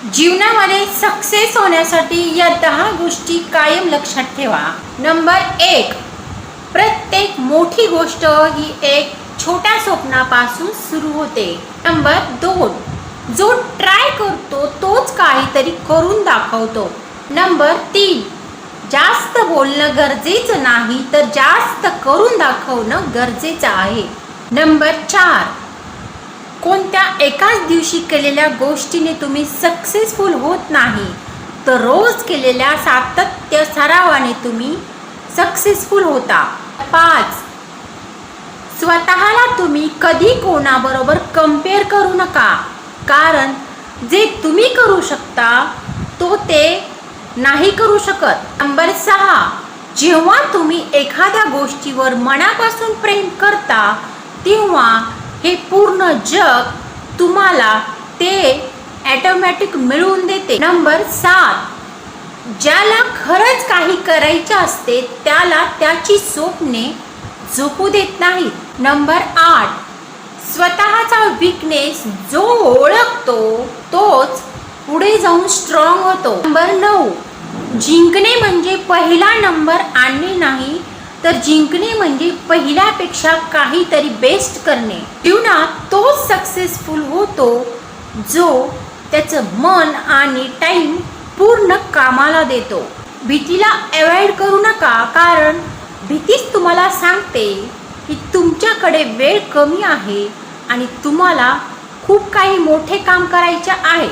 जीवनामध्ये सक्सेस होण्यासाठी या 10 गोष्टी कायम लक्षात ठेवा. नंबर 1, प्रत्येक मोठी गोष्ट ही एक छोट्या स्वप्नापासून सुरू होते. नंबर 2, जो ट्राय करतो तोच काहीतरी करून दाखवतो. नंबर 3, जास्त बोलणं गरजेचं नाही तर जास्त करून दाखवणं गरजेचं आहे. नंबर 4, कोणत्या एकाच दिवशी केलेल्या गोष्टीने तुम्ही सक्सेसफुल होत नाही, तर रोज केलेल्या सातत्य सरावाने तुम्ही सक्सेसफुल होता. 5, स्वतःला तुम्ही कधी कोणाबरोबर कंपेअर करू नका, कारण जे तुम्ही करू शकता तो ते नाही करू शकत. नंबर 6, जेव्हा तुम्ही एखाद्या गोष्टीवर मनापासून प्रेम करता तेव्हा हे पूर्ण जग तुम्हाला ते ऑटोमॅटिक मिळवून देते. नंबर 7, ज्याला खरंच काही करायचे असते त्याला त्याची स्वप्ने झोपू देत नाहीत. नंबर 8, स्वतःचा वीकनेस जो ओळखतो तोच पुढे जाऊन स्ट्रॉंग होतो. नंबर 9, जिंकणे म्हणजे पहिला नंबर आणणे नाही, तर जिंकणे म्हणजे पहिल्यापेक्षा काहीतरी बेस्ट करणे. जीवनात तोच सक्सेसफुल होतो जो त्याचं मन आणि टाइम पूर्ण कामाला देतो. भीतीला अवॉइड करू नका, कारण भीतीच तुम्हाला सांगते की तुमच्याकडे वेळ कमी आहे आणि तुम्हाला खूप काही मोठे काम करायचे आहे.